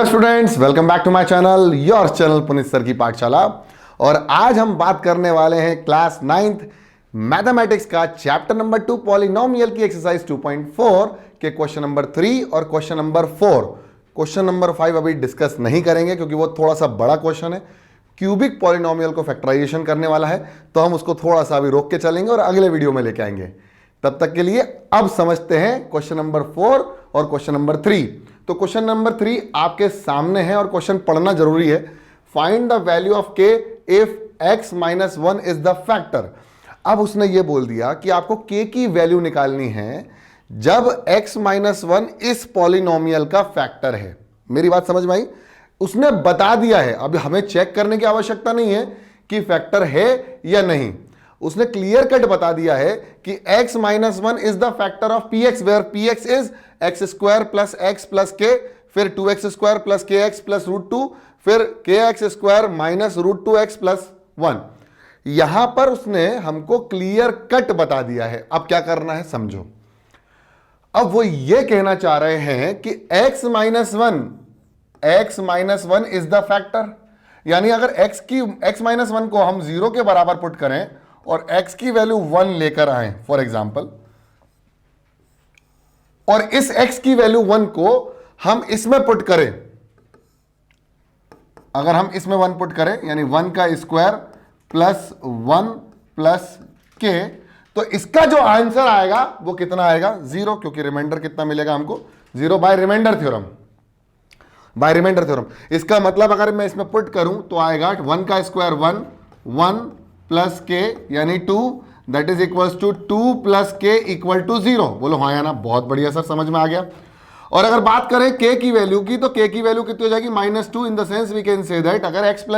Students, welcome back to my channel, your channel Puneet sir की पाठशाला। और आज हम बात करने वाले हैं क्लास 9th मैथमेटिक्स का चैप्टर नंबर 2 पॉलिनोमियल की एक्सरसाइज 2.4 के क्वेश्चन नंबर 3 और क्वेश्चन नंबर 4। क्वेश्चन नंबर 5 अभी डिस्कस नहीं करेंगे क्योंकि वो थोड़ा सा बड़ा क्वेश्चन है। क्यूबिक पॉलिनोमियल को फैक्टराइजेशन करने वाला है, तो हम उसको थोड़ा सा अभी रोक के चलेंगे और अगले वीडियो में लेके आएंगे। तब तक के लिए अब समझते हैं क्वेश्चन नंबर 4 और क्वेश्चन नंबर 3। तो क्वेश्चन नंबर 3 आपके सामने है और क्वेश्चन पढ़ना जरूरी है। फाइंड द वैल्यू ऑफ के if x minus 1 is the factor. अब उसने ये बोल दिया कि आपको k की वैल्यू निकालनी है जब x माइनस 1 इस पॉलिनोमियल का फैक्टर है। मेरी बात समझ में आई? उसने बता दिया है, अब हमें चेक करने की आवश्यकता नहीं है कि फैक्टर है या नहीं। उसने क्लियर कट बता दिया है कि x minus 1 is the factor of px, where px is x square plus x plus k, फिर 2x square plus k x plus root 2, फिर k x square minus root 2x plus 1। यहां पर उसने हमको क्लियर कट बता दिया है। अब क्या करना है समझो। अब वो ये कहना चाह रहे हैं कि x minus 1 is the factor, यानी अगर x माइनस 1 को हम 0 के बराबर पुट करें और x की वैल्यू 1 लेकर आए फॉर एग्जाम्पल, और इस x की वैल्यू 1 को हम इसमें पुट करें, अगर हम इसमें 1 पुट करें यानी 1 का स्क्वायर प्लस 1 प्लस के, तो इसका जो आंसर आएगा वो कितना आएगा? 0, क्योंकि रिमाइंडर कितना मिलेगा हमको? 0 बाय रिमाइंडर थ्योरम। इसका मतलब अगर मैं इसमें पुट करूं तो आएगा 1 का स्क्वायर 1 प्लस के यानी 2, that is equals to 2 plus k equal to 0। बोलो हाँ या ना? बहुत बढ़िया सर, समझ में आ गया। और अगर बात करें k की वैल्यू की, तो k की वैल्यू कितनी हो जाएगी? -2। In the sense we can say that अगर x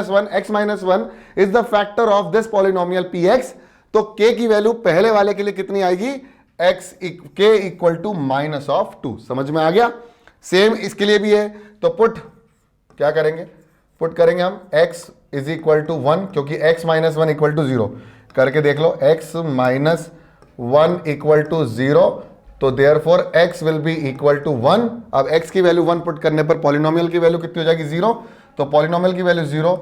minus 1 is the factor of this polynomial px, तो k की वैल्यू पहले वाले के लिए कितनी आएगी? k equal to -2। समझ में आ गया? सेम इसके लिए भी है, तो पुट क्या करेंगे? पुट करेंगे हम x इज इक्वल टू 1, क्योंकि x माइनस 1 इक्वल टू 0 करके देख लो। x माइनस 1 इक्वल टू 0, तो therefore x will be equal to 1। अब x की वैल्यू 1 पुट करने पर पॉलिनोमियल की वैल्यू कितनी हो जाएगी? 0। तो पॉलिनोमियल की वैल्यू 0,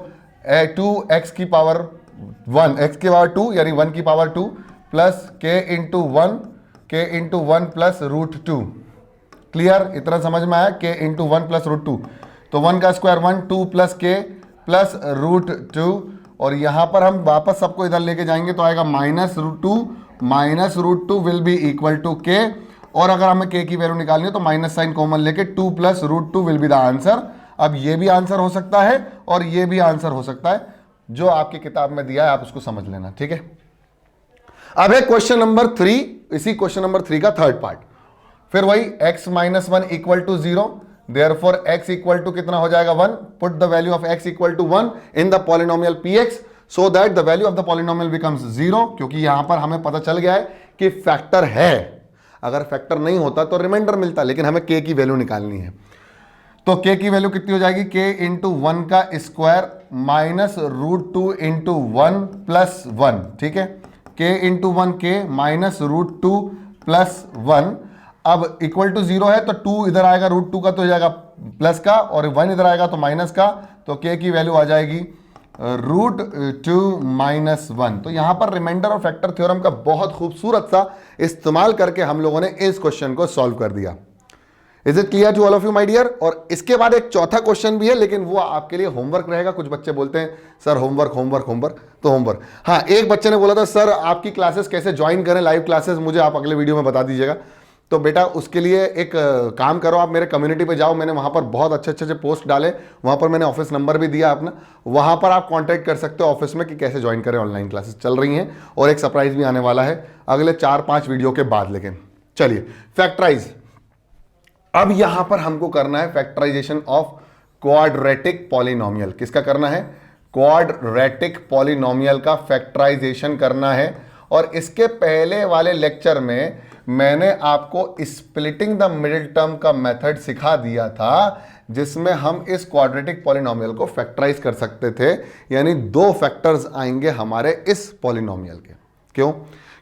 2x की पावर 1, x की पावर 2 यानी 1 की power 2 plus k into 1 plus root 2। Clear? इतना समझ में आया? k इंटू 1 प्लस रूट 2, तो 1 का स्क्वायर 1, 2 प्लस के प्लस रूट 2, और यहां पर हम वापस सबको इधर लेके जाएंगे तो आएगा minus root 2 will be equal to k. और अगर हमें k की वैल्यू निकालनी है तो माइनस साइन कॉमन लेके 2 plus root 2 will be the answer. अब ये भी आंसर हो सकता है और ये भी आंसर हो सकता है, जो आपकी किताब में दिया है आप उसको समझ लेना, ठीक है। अब है क्वेश्चन नंबर 3, इसी क्वेश्चन नंबर 3 का थर्ड पार्ट। फिर वही x minus 1 equal to 0, therefore x equal to कितना हो जाएगा? 1। Put the value of x equal to 1 in the polynomial px so that the value of the polynomial becomes 0, क्योंकि यहां पर हमें पता चल गया है कि फैक्टर है। अगर फैक्टर नहीं होता तो रिमाइंडर मिलता, लेकिन हमें k की वैल्यू निकालनी है। तो k की वैल्यू कितनी हो जाएगी? k इंटू 1 का square minus root 2 into 1 plus 1, ठीक है। k into 1 k minus root 2 plus 1। अब इक्वल टू 0 है तो 2 इधर आएगा रूट 2 का तो हो जाएगा प्लस का, और 1 इधर आएगा तो माइनस का, तो k की वैल्यू आ जाएगी रूट 2 माइनस 1। तो यहां पर रिमाइंडर और फैक्टर थ्योरम का बहुत खूबसूरत सा इस्तेमाल करके हम लोगों ने इस क्वेश्चन को सॉल्व कर दिया। Is it clear to all of you my dear? और इसके बाद एक चौथा क्वेश्चन भी है, लेकिन वो आपके लिए होमवर्क रहेगा। कुछ बच्चे बोलते हैं सर होमवर्क, तो होमवर्क। हाँ, एक बच्चे ने बोला था सर आपकी क्लासेस कैसे ज्वाइन करें, लाइव क्लासेस, मुझे आप अगले वीडियो में बता दीजिएगा। तो बेटा उसके लिए एक काम करो, आप मेरे कम्युनिटी पे जाओ, मैंने वहाँ पर बहुत अच्छे पोस्ट डाले, वहाँ पर मैंने ऑफिस नंबर भी दिया अपना, वहाँ पर आप कांटेक्ट कर सकते हो ऑफिस में कि कैसे ज्वाइन करें। ऑनलाइन क्लासेस चल रही हैं और एक सरप्राइज भी आने वाला है अगले 4-5 वीडियो के बाद। लेकिन चलिए फैक्टराइज, अब यहां पर हमको करना है फैक्टराइजेशन ऑफ क्वाड्रेटिक पॉलिनोमियल। किसका करना है? क्वाड्रेटिक पॉलिनोमियल का फैक्टराइजेशन करना है। और इसके पहले वाले लेक्चर में मैंने आपको स्प्लिटिंग द मिडिल टर्म का मेथड सिखा दिया था, जिसमें हम इस क्वाड्रेटिक पॉलिनोमियल को फैक्टराइज कर सकते थे, यानी 2 फैक्टर्स आएंगे हमारे इस पॉलिनोमियल के। क्यों?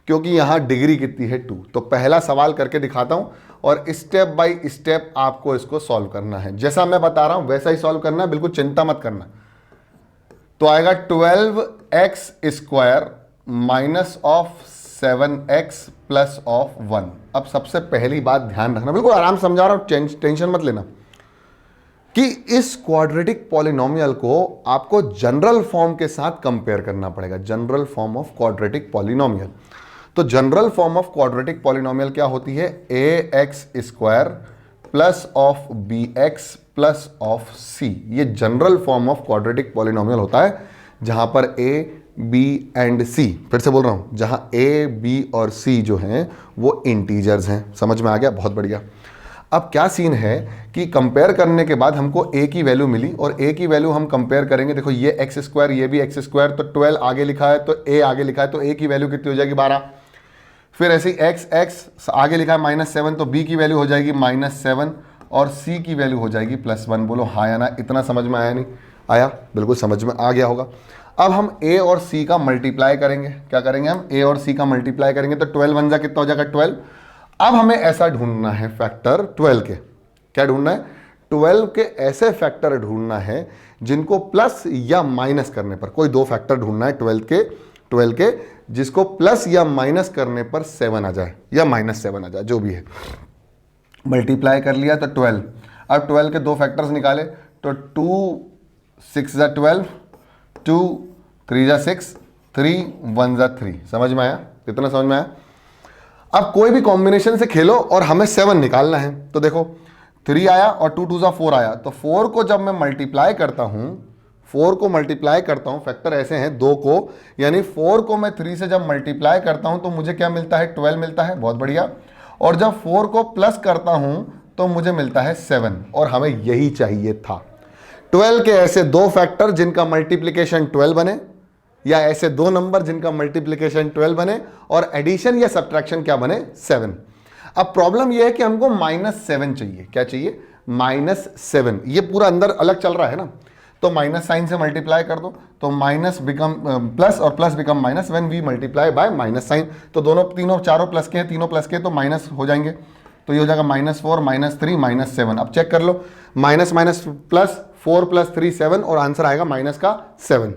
क्योंकि यहां डिग्री कितनी है? 2। तो पहला सवाल करके दिखाता हूं और स्टेप बाय स्टेप आपको इसको सॉल्व करना है। जैसा मैं बता रहा हूं वैसा ही सॉल्व करना है, बिल्कुल चिंता मत करना। तो आएगा 12x square minus of 7x plus of 1। अब सबसे पहली बात ध्यान रखना, बिल्कुल आराम समझा रहा हूं, टेंशन मत लेना, कि इस क्वाड्रेटिक पॉलिनोमियल को आपको जनरल फॉर्म के साथ कंपेयर करना पड़ेगा, general form of quadratic polynomial. तो general form of quadratic polynomial क्या होती है? ax square plus of bx plus of c। ये general form of quadratic polynomial होता है, जहां पर a b एंड c, फिर से बोल रहा हूं, जहां a b और c जो हैं वो इंटीजर्स हैं। समझ में आ गया? बहुत बढ़िया। अब क्या सीन है कि कंपेयर करने के बाद हमको a की वैल्यू मिली और a की वैल्यू हम कंपेयर करेंगे। देखो ये x स्क्वायर, ये भी x स्क्वायर, तो 12 आगे लिखा है तो a आगे लिखा है, तो a की वैल्यू कितनी हो जाएगी? 12। फिर ऐसे ही x आगे लिखा है -7, तो b की वैल्यू हो जाएगी -7 और c की वैल्यू हो जाएगी +1। बोलो हाँ या ना? इतना समझ में आया नहीं आया? बिल्कुल समझ में आ गया होगा। अब हम a और c का मल्टीप्लाई करेंगे। क्या करेंगे हम? a और c का मल्टीप्लाई करेंगे, तो 12 1 जा कितना हो जाएगा? 12। अब हमें ऐसा ढूंढना है फैक्टर 12 के। क्या ढूंढना है? 12 के ऐसे फैक्टर ढूंढना है जिनको प्लस या माइनस करने पर, कोई दो फैक्टर ढूंढना है 12 के जिसको प्लस या माइनस करने पर 7 आ जाए या -7 आ जाए, जो भी है। मल्टीप्लाई कर लिया तो 12। अब 12 के दो फैक्टर्स निकाले तो 2 6 जा 12, 2 3 जा 6, 3 1 जा 3। समझ में आया? कितना समझ में आया? अब कोई भी कॉम्बिनेशन से खेलो और हमें 7 निकालना है। तो देखो 3 आया और 2 2 जा 4 आया, तो 4 को जब मैं मल्टीप्लाई करता हूं, 4 को मल्टीप्लाई करता हूं, फैक्टर ऐसे हैं 2 को, यानी 4 को मैं 3 से जब मल्टीप्लाई करता हूं तो मुझे क्या मिलता है? 12 मिलता है। बहुत बढ़िया। और जब 4 को प्लस करता हूं तो मुझे मिलता है 7, और हमें यही चाहिए था। 12 के ऐसे दो फैक्टर जिनका मल्टीप्लीकेशन 12 बने, या ऐसे दो नंबर जिनका मल्टीप्लिकेशन 12 बने और एडिशन या सब्ट्रैक्शन क्या बने? 7। अब प्रॉब्लम यह है कि हमको -7 चाहिए। क्या चाहिए? -7। ये पूरा अंदर अलग चल रहा है ना, तो माइनस साइन से मल्टीप्लाई कर दो, तो माइनस बिकम प्लस और plus become minus when we multiply by minus sign. तो दोनों तीनों चारों प्लस के हैं, तीनों प्लस के, तो माइनस हो जाएंगे। तो ये हो जाएगा -4 -3 -7। अब चेक कर लो, माइनस माइनस प्लस, 4 + 3 7, और आंसर आएगा माइनस का 7।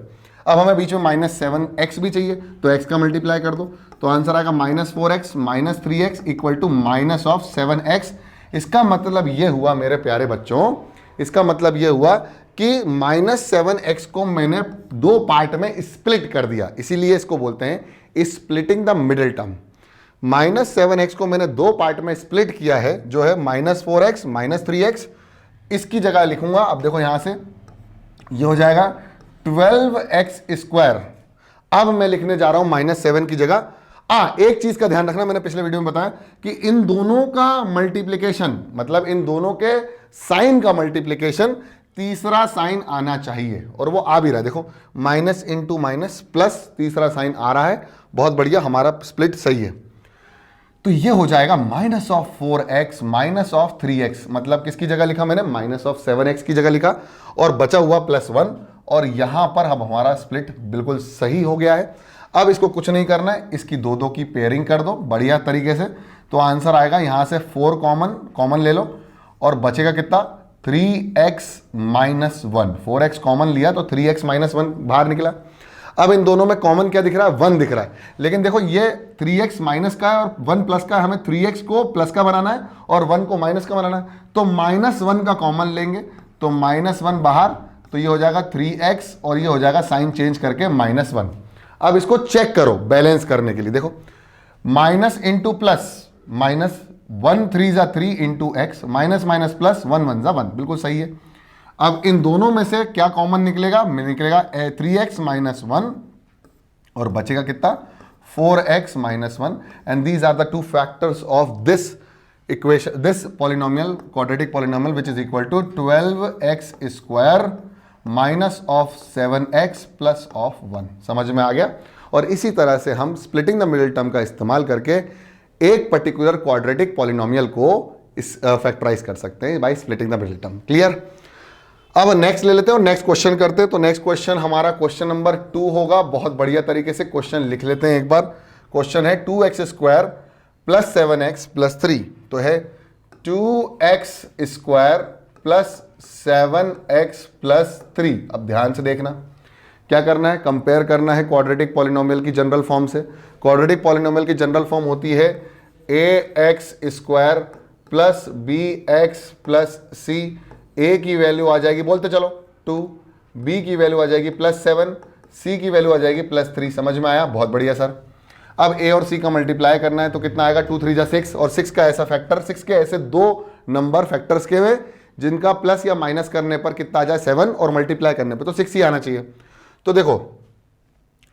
अब हमें बीच में -7x भी चाहिए, तो x का मल्टीप्लाई कर दो, तो आंसर आएगा -4x -3x equal to -7x। इसका मतलब ये हुआ मेरे प्यारे बच्चों, इसका मतलब ये हुआ कि -7x को मैंने दो पार्ट में स्प्लिट कर दिया, इसीलिए इसको बोलते हैं splitting the middle term. -7x को मैंने दो पार्ट में स्प्लिट किया है, जो है -4x -3x। इसकी जगह लिखूंगा, अब देखो यहां से ये हो जाएगा 12x स्क्वायर। अब मैं लिखने जा रहा हूं -7 की जगह। एक चीज का ध्यान रखना, मैंने पिछले वीडियो में बताया कि इन दोनों का मल्टीप्लिकेशन, मतलब इन दोनों के साइन का मल्टीप्लिकेशन, तीसरा साइन आना चाहिए, और वो आ भी रहा है। देखो माइनस इंटू माइनस प्लस, तीसरा साइन आ रहा है। बहुत बढ़िया, हमारा स्प्लिट सही है। तो ये हो जाएगा -4x -3x, मतलब किसकी जगह लिखा मैंने? -7x की जगह लिखा, और बचा हुआ +1, और यहां पर अब हमारा स्प्लिट बिल्कुल सही हो गया है। अब इसको कुछ नहीं करना है, इसकी दो दो की पेयरिंग कर दो बढ़िया तरीके से, तो आंसर आएगा यहां से 4 कॉमन ले लो, और बचेगा कितना? 3x -1। 4x कॉमन लिया तो 3x -1 बाहर निकला। अब इन दोनों में कॉमन क्या दिख रहा है? 1 दिख रहा है। लेकिन देखो ये 3x माइनस का है और 1 प्लस का है, हमें 3x को प्लस का बनाना है और 1 को माइनस का बनाना है, तो -1 का कॉमन लेंगे, तो -1 बाहर, तो ये हो जाएगा 3x, और ये हो जाएगा साइन चेंज करके -1। अब इसको चेक करो बैलेंस करने के लिए, देखो माइनस इंटू प्लस, -1 3 जा 3 into x, minus minus plus, 1 1 जा 1, बिल्कुल सही है। अब इन दोनों में से क्या कॉमन निकलेगा? निकलेगा 3x -1, और बचेगा कितना? 4x -1, and these are the two factors of this equation, this polynomial, quadratic polynomial, which is equal to 12x square -7x plus of 1। समझ में आ गया? और इसी तरह से हम स्प्लिटिंग द मिडिल टर्म का इस्तेमाल करके एक पर्टिकुलर क्वाड्रेटिक पॉलिनोमियल को फैक्टराइज कर सकते हैं bye splitting the middle term. Clear? अब नेक्स्ट ले लेते हैं और नेक्स्ट क्वेश्चन करते हैं। तो नेक्स्ट क्वेश्चन हमारा क्वेश्चन नंबर 2 होगा। बहुत बढ़िया तरीके से क्वेश्चन लिख लेते हैं एक बार। क्वेश्चन है 2x स्क्वायर +7x +3, तो है 2x square plus 7x plus 3। अब ध्यान से देखना, क्या करना है, कंपेयर करना है क्वाड्रेटिक पॉलिनोमियल की जनरल फॉर्म से। क्वाड्रेटिक पॉलिनोमियल की जनरल फॉर्म होती है ax square plus bx plus c। a की वैल्यू आ जाएगी, बोलते चलो 2, b की वैल्यू आ जाएगी प्लस 7, c की वैल्यू आ जाएगी प्लस 3। समझ में आया? बहुत बढ़िया सर। अब a और c का मल्टीप्लाई करना है तो कितना आएगा, 2 3 जा 6, और 6 का ऐसा फैक्टर, 6 के ऐसे दो नंबर फैक्टर्स के हुए जिनका प्लस या माइनस करने पर कितना आ जाए 7, और मल्टीप्लाई करने पर तो 6 ही आना चाहिए। तो देखो,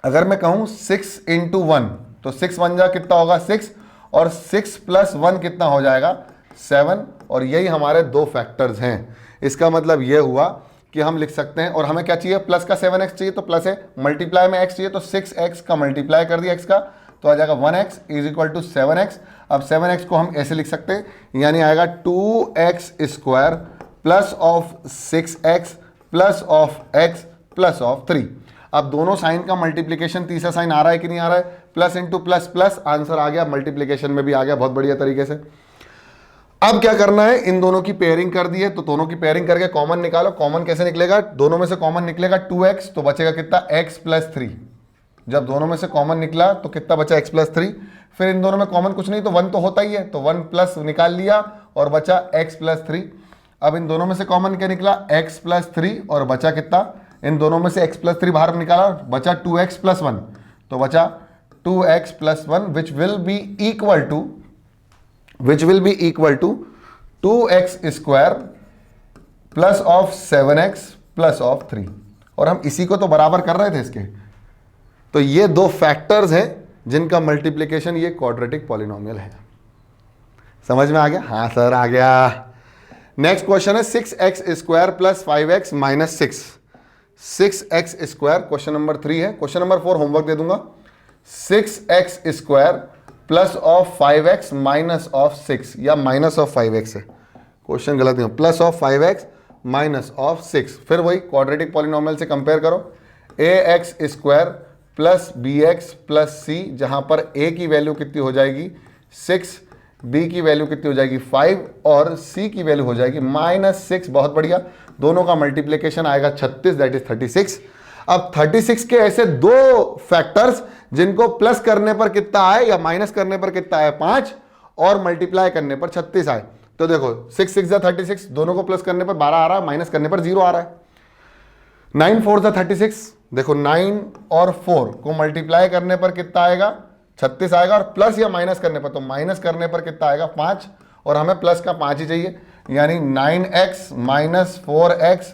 अगर मैं कहूं 6 इंटू 1 तो 6 बन जा कितना होगा 6, और 6 प्लस 1 कितना हो जाएगा 7, और यही हमारे दो फैक्टर्स हैं। इसका मतलब यह हुआ कि हम लिख सकते हैं, और हमें क्या चाहिए, प्लस का 7x चाहिए तो प्लस है, मल्टीप्लाई में x चाहिए तो 6x का मल्टीप्लाई कर दिया x का तो आ जाएगा 1x is equal to 7x। अब 7x को हम ऐसे लिख सकते हैं, यानी आएगा 2x square plus of 6x plus of x plus of 3। अब दोनों साइन का मल्टीप्लीकेशन, तीसरा साइन आ रहा है कि नहीं आ रहा है, plus into plus plus, answer आ गया, मल्टीप्लीकेशन में भी आ गया बहुत बढ़िया तरीके से। अब क्या करना है, इन दोनों की पेयरिंग कर दी है तो दोनों की पेयरिंग करके कॉमन निकालो। कॉमन कैसे निकलेगा, दोनों में से कॉमन निकलेगा 2x तो बचेगा कितना x प्लस 3। जब दोनों में से कॉमन निकला तो कितना बचा x प्लस 3। फिर इन दोनों में कॉमन कुछ नहीं तो 1 तो होता ही है, तो 1 प्लस निकाल लिया और बचा x प्लस 3। अब इन दोनों में से कॉमन क्या निकला, x प्लस 3, और बचा कितना, इन दोनों में से x प्लस 3 बाहर निकाला, बचा 2x प्लस 1, तो बचा 2x plus 1 which will be equal to 2x square plus of 7x plus of 3। और हम इसी को तो बराबर कर रहे थे इसके। तो ये दो फैक्टर्स हैं जिनका मल्टीप्लिकेशन ये क्वाड्रेटिक पॉलिनोमियल है। समझ में आ गया? हाँ सर आ गया। नेक्स्ट क्वेश्चन है 6x square plus 5x minus 6। 6x square question number 3 है। क्वेश्चन नंबर 4 होमवर्क दे दूंगा। 6x square plus of 5x minus of 6, या माइनस ऑफ 5x है, क्वेश्चन गलत नहीं, plus of 5x minus of 6। फिर वही क्वाड्रेटिक पॉलिनोमियल से कंपेयर करो, ax square plus bx plus c, जहां पर a की वैल्यू कितनी हो जाएगी 6, b की वैल्यू कितनी हो जाएगी 5, और c की वैल्यू हो जाएगी माइनस 6। बहुत बढ़िया, दोनों का मल्टीप्लिकेशन आएगा 36, दैट इज 36। अब 36 के ऐसे दो फैक्टर्स जिनको प्लस करने पर कितना आए या माइनस करने पर कितना आए 5, और मल्टीप्लाई करने पर 36 आए। तो देखो 6 6 जा 36, दोनों को प्लस करने पर 12 आ रहा है, माइनस करने पर 0 आ रहा है। 9 4 जा 36, देखो 9 और 4 को मल्टीप्लाई करने पर कितना आएगा 36 आएगा, और प्लस या माइनस करने पर, तो माइनस करने पर कितना आएगा 5, और हमें प्लस का 5 ही चाहिए, यानी 9x minus 4x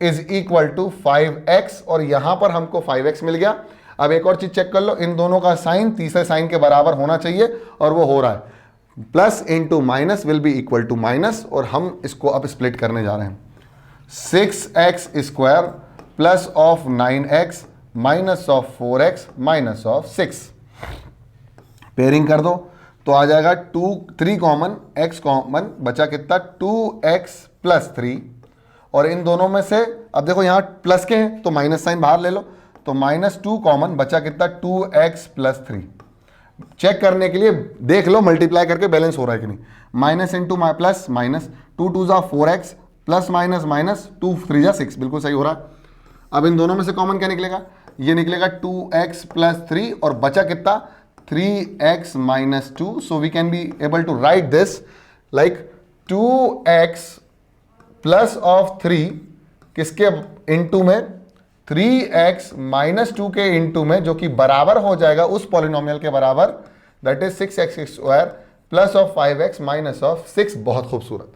is equal to 5x, और यहां पर हमको 5x मिल गया। अब एक और चीज चेक कर लो, इन दोनों का साइन तीसरे साइन के बराबर होना चाहिए, और वो हो रहा है, plus into minus will be equal to minus, और हम इसको अब स्प्लिट करने जा रहे हैं। 6x square plus of 9x minus of 4x minus of 6। Pairing कर दो तो आ जाएगा 3 कॉमन, x कॉमन, बचा कितना 2x प्लस 3, और इन दोनों में से अब देखो यहां प्लस के हैं तो माइनस साइन बाहर ले लो, तो -2 कॉमन, बचा कितना 2x प्लस 3। चेक करने के लिए देख लो मल्टीप्लाई करके बैलेंस हो रहा है कि नहीं, माइनस इंटू प्लस माइनस, 2 2 जा 4x प्लस माइनस माइनस 2 3 जा 6, बिल्कुल सही हो रहा है। अब इन दोनों में से कॉमन क्या निकलेगा, ये निकलेगा 2x प्लस 3, और बचा कितना 3x minus 2। So we can be able to write this like 2x plus of 3 किसके इनटू में, 3x माइनस 2 के इनटू में, जो कि बराबर हो जाएगा उस पॉलिनोमियल के बराबर, that is 6x square plus of 5x minus of 6। बहुत खूबसूरत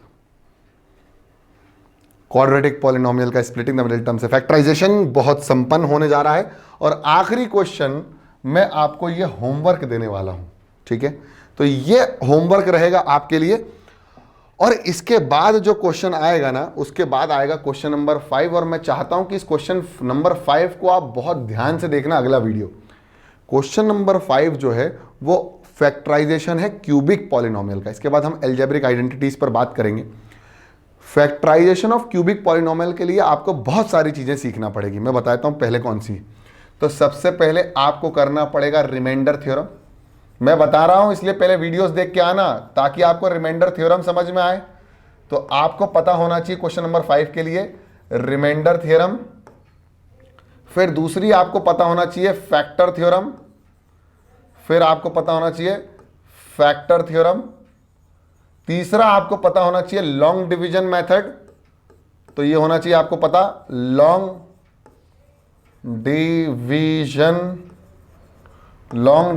क्वाड्रेटिक पॉलिनोमियल का स्प्लिटिंग द मिडिल टर्म से फैक्टराइजेशन बहुत संपन्न होने जा रहा है। और आखिरी क्वेश्चन मैं आपको ये होमवर्क देने वाला हूं, ठीक है? तो ये होमवर्क रहेगा आपके लिए, और इसके बाद जो क्वेश्चन आएगा ना, उसके बाद आएगा क्वेश्चन नंबर 5, और मैं चाहता हूं कि इस क्वेश्चन नंबर 5 को आप बहुत ध्यान से देखना, अगला वीडियो। क्वेश्चन नंबर 5 जो है वो फैक्टराइजेशन है क्यूबिक पॉलिनोमियल का। इसके बाद हम एल्जेब्रिक आइडेंटिटीज पर बात करेंगे। फैक्टराइजेशन ऑफ क्यूबिक पॉलिनोमियल के लिए आपको बहुत सारी चीजें सीखना पड़ेगी, मैं बताता हूं पहले कौन सी। तो सबसे पहले आपको करना पड़ेगा रिमाइंडर थ्योरम। मैं बता रहा हूं इसलिए पहले वीडियोस देख के आना ताकि आपको रिमाइंडर थ्योरम समझ में आए। तो आपको पता होना चाहिए क्वेश्चन नंबर 5 के लिए रिमाइंडर थ्योरम, फिर दूसरी आपको पता होना चाहिए फैक्टर थ्योरम, फिर आपको पता होना चाहिए फैक्टर थ्योरम, तीसरा आपको पता होना चाहिए लॉन्ग डिवीजन मेथड। तो ये होना चाहिए आपको पता लॉन्ग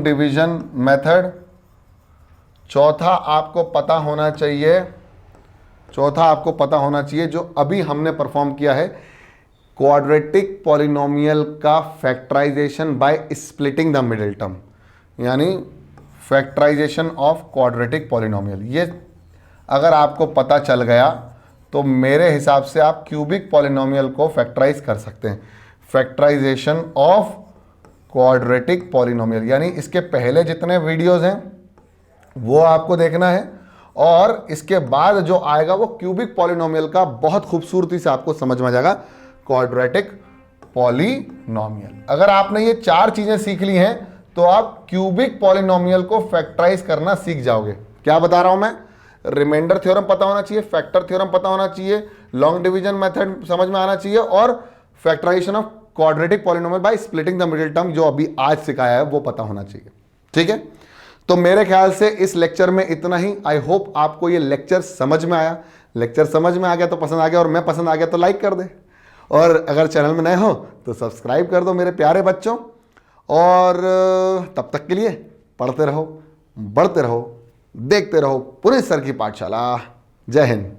डिवीजन मेथड। चौथा आपको पता होना चाहिए जो अभी हमने परफॉर्म किया है, क्वाड्रेटिक पॉलिनोमियल का factorization by splitting the middle term, यानी फैक्टराइजेशन ऑफ क्वाड्रेटिक पॉलिनोमियल। ये अगर आपको पता चल गया तो मेरे हिसाब से आप क्यूबिक पॉलिनोमियल को फैक्टराइज कर सकते हैं। फैक्टराइजेशन ऑफ क्वाड्रेटिक पॉलिनोमियल, यानी इसके पहले जितने वीडियोस हैं वो आपको देखना है, और इसके बाद जो आएगा वो क्यूबिक पॉलिनोमियल का बहुत खूबसूरती से आपको समझ में आ जाएगा, क्वाड्रेटिक पॉलिनोमियल। अगर आपने ये 4 चीजें सीख ली हैं तो आप क्यूबिक पॉलिनोमियल को फैक्टराइज करना सीख जाओगे। क्या बता रहा हूं मैं? रिमाइंडर थ्योरम पता होना चाहिए, फैक्टर थ्योरम पता होना चाहिए, लॉन्ग डिवीजन मेथड समझ में आना चाहिए, और factorization of quadratic polynomial by splitting the middle term जो अभी आज सिखाया है वो पता होना चाहिए। ठीक है, तो मेरे ख्याल से इस लेक्चर में इतना ही। आई होप आपको ये लेक्चर समझ में आया। लेक्चर समझ में आ गया तो पसंद आ गया, और मैं पसंद आ गया तो लाइक कर दे, और अगर चैनल में नए हो तो सब्सक्राइब कर दो मेरे प्यारे बच्चों। और तब तक के लिए पढ़ते रहो, बढ़ते रहो, देखते रहो पुनीत सर की पाठशाला। जय हिंद।